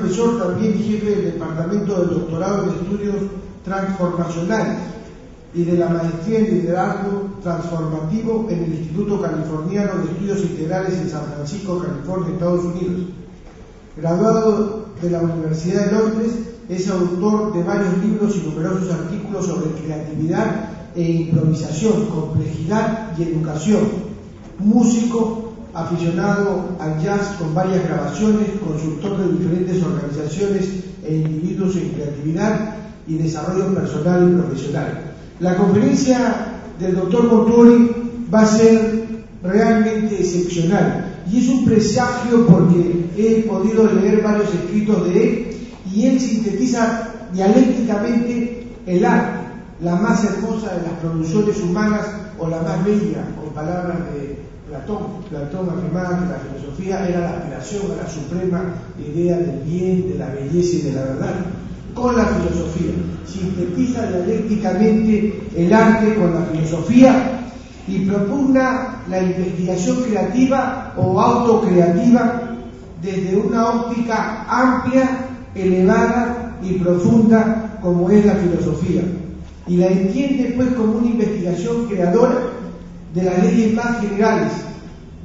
profesor también y jefe del Departamento del Doctorado en Estudios Transformacionales y de la Maestría en Liderazgo Transformativo en el Instituto Californiano de Estudios Integrales en San Francisco, California, Estados Unidos. Graduado de la Universidad de Londres, es autor de varios libros y numerosos artículos sobre creatividad e improvisación, complejidad y educación. Músico, aficionado al jazz con varias grabaciones, consultor de diferentes organizaciones e individuos en creatividad y desarrollo personal y profesional. La conferencia del Dr. Montuori va a ser realmente excepcional y es un presagio porque he podido leer varios escritos de él y él sintetiza dialécticamente el arte, la más hermosa de las producciones humanas o la más bella, con palabras de Platón. Platón afirmaba que la filosofía era la aspiración a la suprema idea del bien, de la belleza y de la verdad. Con la filosofía, sintetiza dialécticamente el arte con la filosofía y propugna la investigación creativa o autocreativa desde una óptica amplia, elevada y profunda como es la filosofía, y la entiende pues como una investigación creadora de las leyes más generales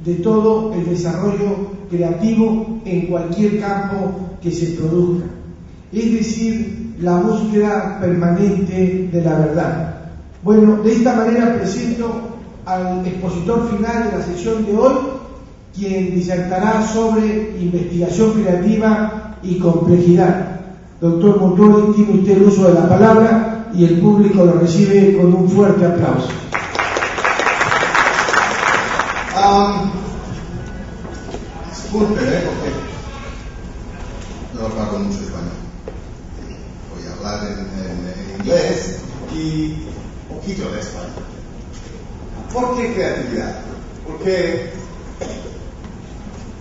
de todo el desarrollo creativo en cualquier campo que se produzca, es decir, la búsqueda permanente de la verdad. Bueno, de esta manera presento al expositor final de la sesión de hoy, quien disertará sobre investigación creativa y complejidad. Doctor Montuori, tiene usted el uso de la palabra y el público lo recibe con un fuerte aplauso. Disculpe, porque no hablo mucho español. Voy a hablar en inglés y un poquito de español. ¿Por qué creatividad? Porque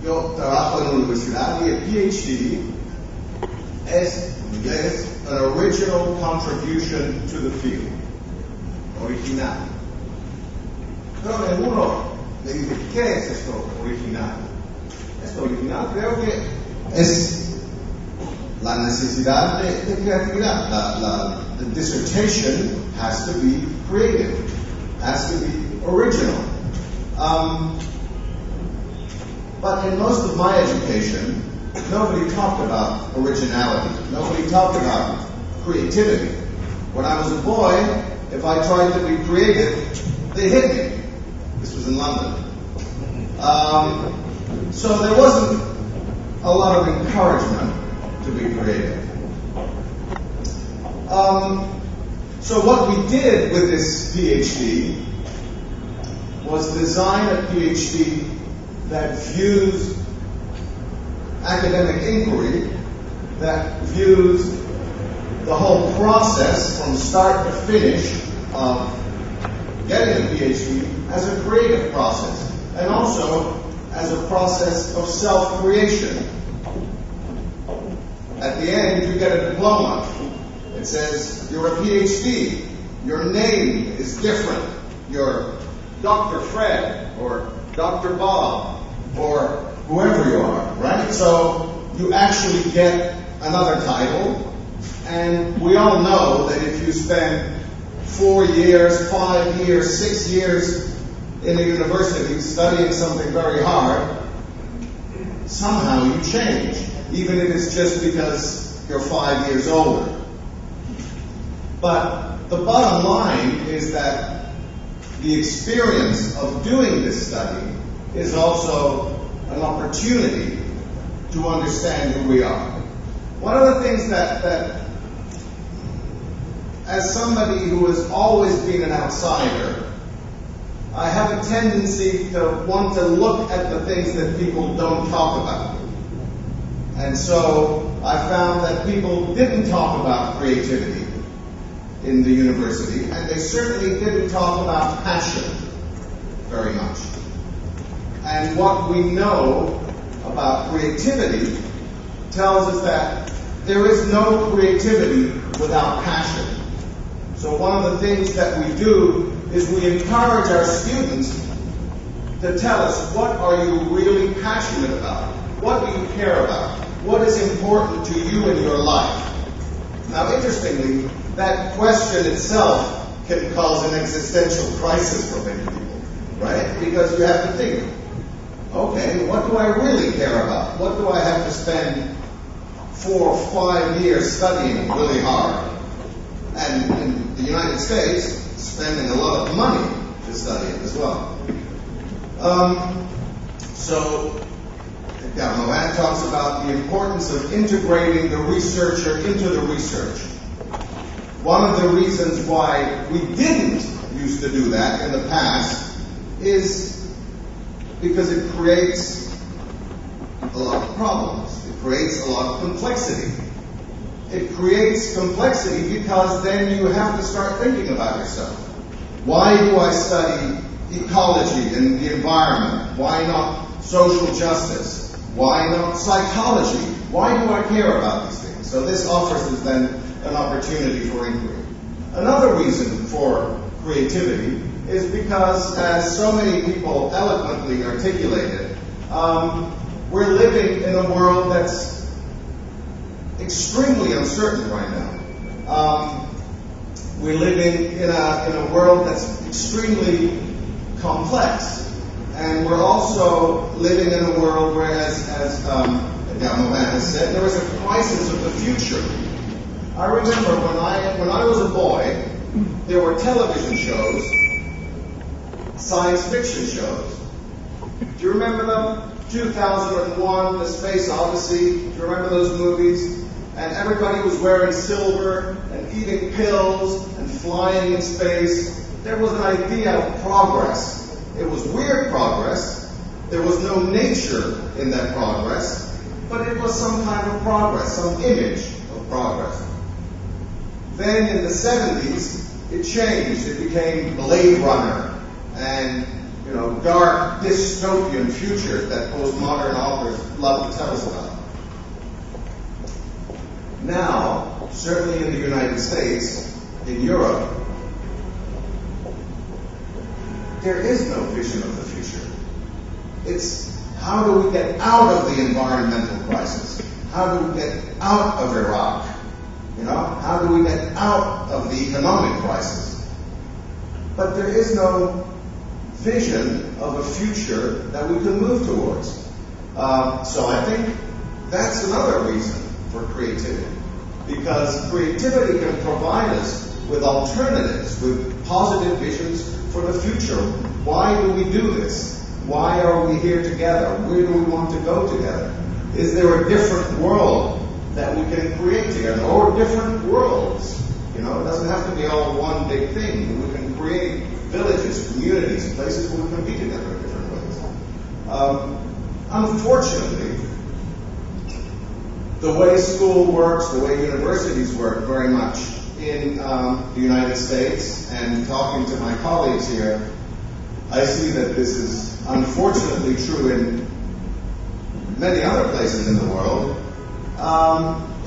yo trabajo en la universidad y el PhD es, en inglés, an original contribution to the field. Original. Pero alguno me dice, ¿qué es esto original? Esto original creo que es la necesidad de creatividad. The dissertation has to be creative, has to be original. But in most of my education, nobody talked about originality. Nobody talked about creativity. When I was a boy, if I tried to be creative, they hit me. This was in London. So there wasn't a lot of encouragement to be creative. So what we did with this PhD was design a PhD that views academic inquiry, that views the whole process from start to finish of getting a PhD as a creative process, and also as a process of self-creation. At the end, you get a diploma. It says, you're a PhD. Your name is different. You're Dr. Fred, or Dr. Bob, or whoever you are, right? So you actually get another title, and we all know that if you spend 4 years, 5 years, 6 years in a university studying something very hard, somehow you change, even if it's just because you're 5 years older. But the bottom line is that the experience of doing this study is also an opportunity to understand who we are. One of the things that as somebody who has always been an outsider, I have a tendency to want to look at the things that people don't talk about. And so I found that people didn't talk about creativity in the university, and they certainly didn't talk about passion very much. And what we know about creativity tells us that there is no creativity without passion. So one of the things that we do is we encourage our students to tell us, what are you really passionate about? What do you care about? what is important to you in your life? Now, interestingly, that question itself can cause an existential crisis for many people, right? Because you have to think, okay, what do I really care about? What do I have to spend 4 or 5 years studying really hard? And in the United States, spending a lot of money to study it as well. So Mohan talks about the importance of integrating the researcher into the research. One of the reasons why we didn't used to do that in the past is because it creates a lot of problems. It creates a lot of complexity. It creates complexity because then you have to start thinking about yourself. Why do I study ecology and the environment? Why not social justice? Why not psychology? Why do I care about these things? So this offers us then an opportunity for inquiry. Another reason for creativity is because, as so many people eloquently articulated, we're living in a world that's extremely uncertain right now. We're living in a world that's extremely complex. And we're also living in a world where, as Mohan has said, there is a crisis of the future. I remember when I was a boy, there were television shows, science fiction shows. Do you remember them? 2001, The Space Odyssey. Do you remember those movies? And everybody was wearing silver and eating pills and flying in space. There was an idea of progress. It was weird progress. There was no nature in that progress, but it was some kind of progress, some image of progress. Then in the 70s, it changed. It became Blade Runner and, dark dystopian futures that postmodern authors love to tell us about. Now, certainly in the United States, in Europe, there is no vision of the future. It's how do we get out of the environmental crisis? How do we get out of Iraq? How do we get out of the economic crisis? But there is no vision of a future that we can move towards. So I think that's another reason for creativity. Because creativity can provide us with alternatives, with positive visions for the future. Why do we do this? Why are we here together? Where do we want to go together? Is there a different world that we can create together? Or different worlds? It doesn't have to be all one big thing. We can create villages, communities, places where we can be together in different ways. Unfortunately, the way school works, the way universities work very much in the United States, and talking to my colleagues here, I see that this is unfortunately true in many other places in the world.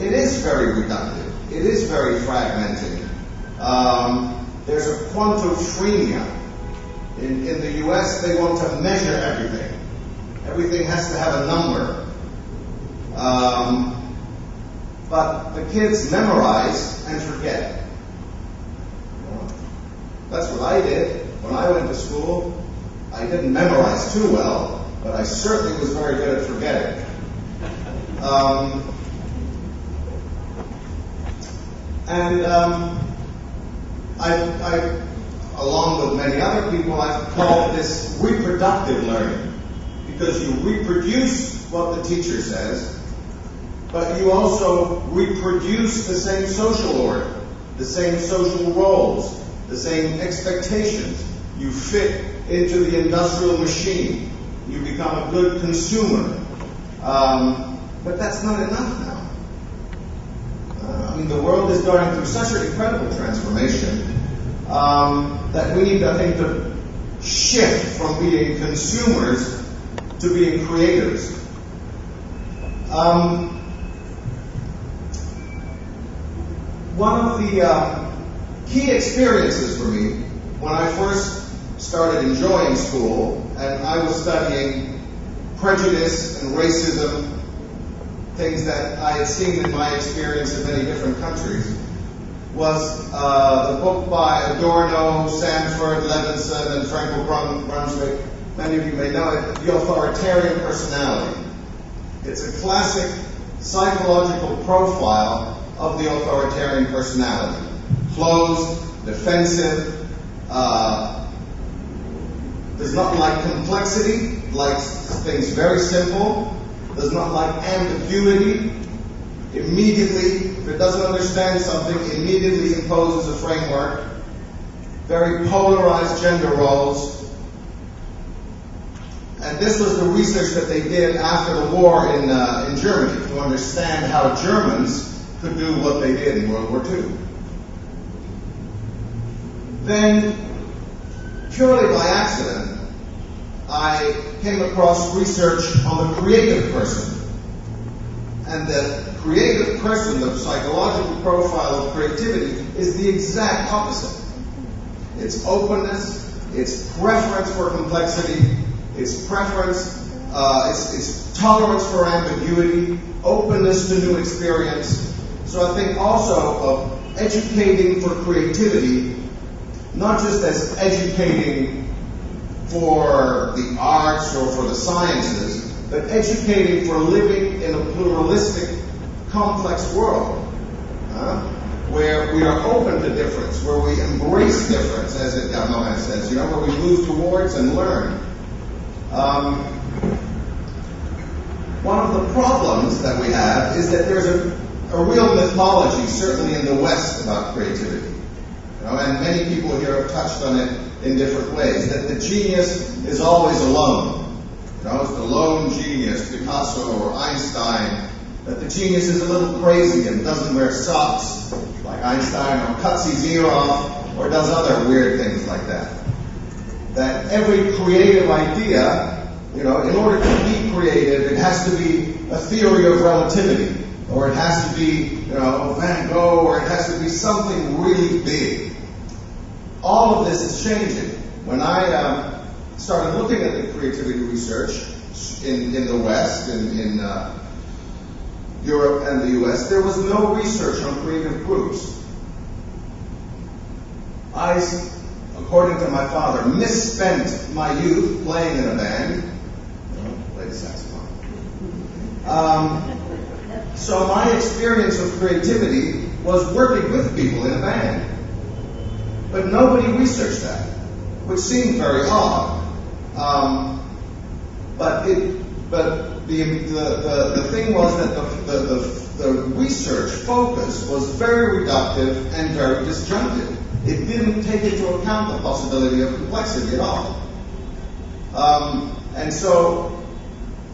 It is very reductive. It is very fragmented. There's a quantophrenia. In the US, they want to measure everything. Everything has to have a number. But the kids memorize and forget. That's what I did when I went to school. I didn't memorize too well, but I certainly was very good at forgetting. I, along with many other people, I've called this reproductive learning, because you reproduce what the teacher says, but you also reproduce the same social order, the same social roles, the same expectations. You fit into the industrial machine. You become a good consumer. But that's not enough now. The world is going through such an incredible transformation that we need, I think, to shift from being consumers to being creators. One of the key experiences for me when I first started enjoying school and I was studying prejudice and racism things that I had seen in my experience in many different countries was the book by Adorno, Sanford, Levinson, and Frankel Brunswick. Many of you may know it, The Authoritarian Personality. It's a classic psychological profile of the authoritarian personality. Closed, defensive, does not like complexity, likes things very simple, does not like ambiguity, immediately, if it doesn't understand something, immediately imposes a framework, very polarized gender roles. And this was the research that they did after the war in Germany to understand how Germans could do what they did in World War II. Then, purely by accident, I came across research on the creative person. And the creative person, the psychological profile of creativity, is the exact opposite. It's openness, it's preference for complexity, it's preference, it's tolerance for ambiguity, openness to new experience. So I think also of educating for creativity, not just as educating for the arts or for the sciences, but educating for living in a pluralistic, complex world, where we are open to difference, where we embrace difference, as Mohan says, where we move towards and learn. One of the problems that we have is that there's a real mythology, certainly in the West, about creativity. And many people here have touched on it in different ways, that the genius is always alone. It's the lone genius, Picasso or Einstein, that the genius is a little crazy and doesn't wear socks like Einstein, or cuts his ear off, or does other weird things like that. That every creative idea, in order to be creative, it has to be a theory of relativity, or it has to be, Van Gogh, or it has to be something really big. All of this is changing. When I started looking at the creativity research in the West, in Europe and the US, there was no research on creative groups. I, according to my father, misspent my youth playing in a band. Played the saxophone. So my experience of creativity was working with people in a band. But nobody researched that, which seemed very odd. But the thing was that the research focus was very reductive and very disjunctive. It didn't take into account the possibility of complexity at all. And so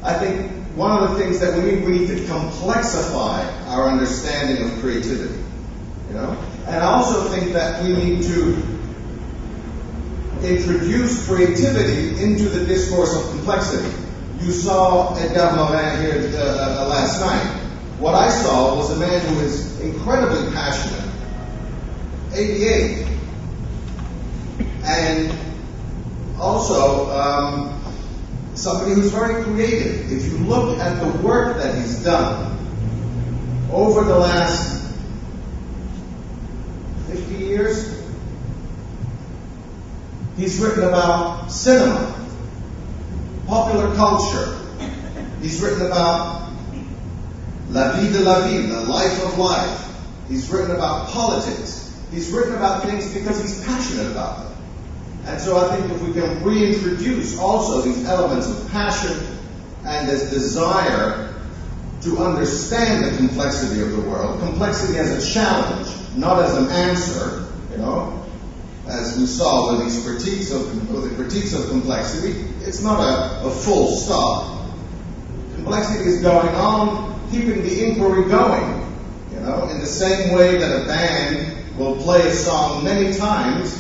I think one of the things that we need to complexify our understanding of creativity. And I also think that we need to introduce creativity into the discourse of complexity. You saw Edgar Morin here last night. What I saw was a man who is incredibly passionate, 88, and also somebody who's very creative. If you look at the work that he's done over the last 50 years, he's written about cinema, popular culture. He's written about la vie de la vie, the life of life. He's written about politics. He's written about things because he's passionate about them. And so I think if we can reintroduce also these elements of passion and this desire to understand the complexity of the world, complexity as a challenge, not as an answer, as we saw with these critiques of complexity, it's not a full stop. Complexity is going on, keeping the inquiry going, in the same way that a band will play a song many times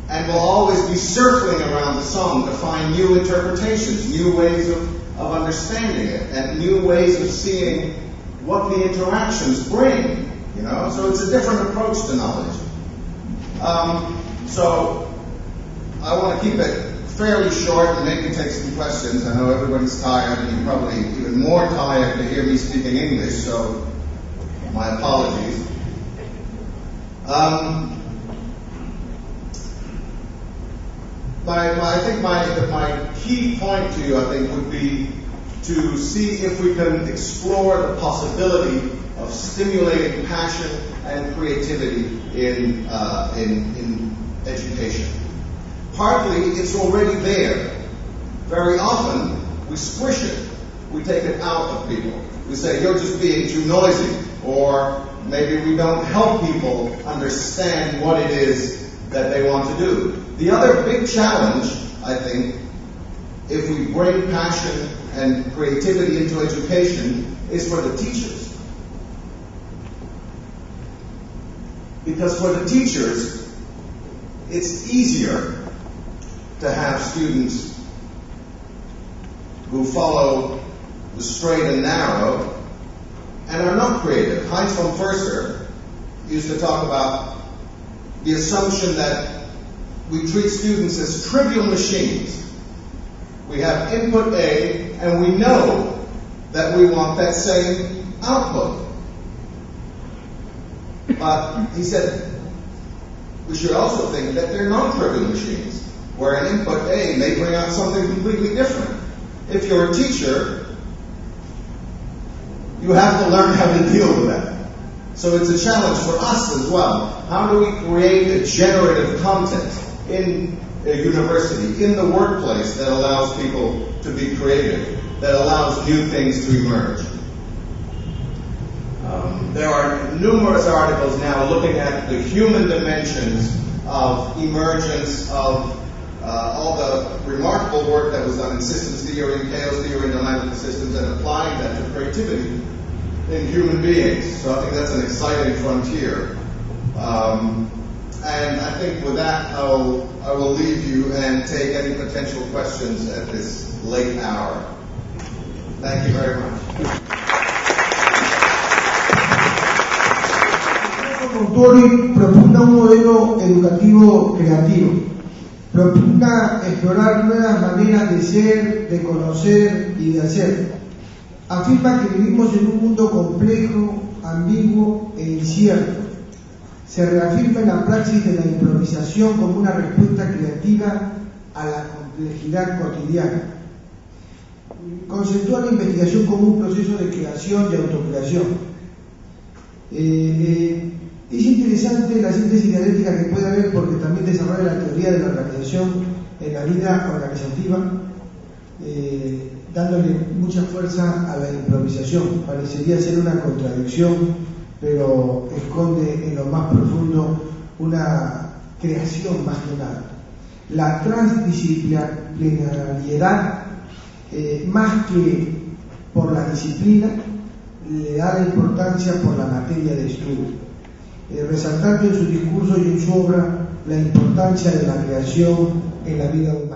and will always be circling around the song to find new interpretations, new ways of understanding it, and new ways of seeing what the interactions bring. So it's a different approach to knowledge. So I want to keep it fairly short and maybe take some questions. I know everybody's tired, and you're probably even more tired to hear me speaking English, so my apologies. I think my key point to you, I think, would be to see if we can explore the possibility of stimulating passion and creativity in education. Partly, it's already there. Very often, we squish it. We take it out of people. We say, you're just being too noisy. Or maybe we don't help people understand what it is that they want to do. The other big challenge, I think, if we bring passion and creativity into education, is for the teachers. Because for the teachers, it's easier to have students who follow the straight and narrow and are not creative. Heinz von Förster used to talk about the assumption that we treat students as trivial machines. We have input A, and we know that we want that same output. But he said, we should also think that they're non-trivial machines, where an input A may bring out something completely different. If you're a teacher, you have to learn how to deal with that. So it's a challenge for us as well. How do we create a generative content in a university, in the workplace, that allows people to be creative, that allows new things to emerge? There are numerous articles now looking at the human dimensions of emergence of all the remarkable work that was done in systems theory, chaos theory, dynamical systems, and applying that to creativity in human beings. So I think that's an exciting frontier. And I think with that, I will leave you and take any potential questions at this late hour. Thank you very much. Montori propugna un modelo educativo creativo, propugna explorar nuevas maneras de ser, de conocer y de hacer. Afirma que vivimos en un mundo complejo, ambiguo e incierto. Se reafirma en la praxis de la improvisación como una respuesta creativa a la complejidad cotidiana. Conceptúa la investigación como un proceso de creación y autocreación. Es interesante la síntesis dialéctica que puede haber, porque también desarrolla la teoría de la organización en la vida organizativa, dándole mucha fuerza a la improvisación. Parecería ser una contradicción, pero esconde en lo más profundo una creación más que nada. La transdisciplinariedad, más que por la disciplina, le da la importancia por la materia de estudio, resaltando en su discurso y en su obra la importancia de la creación en la vida humana.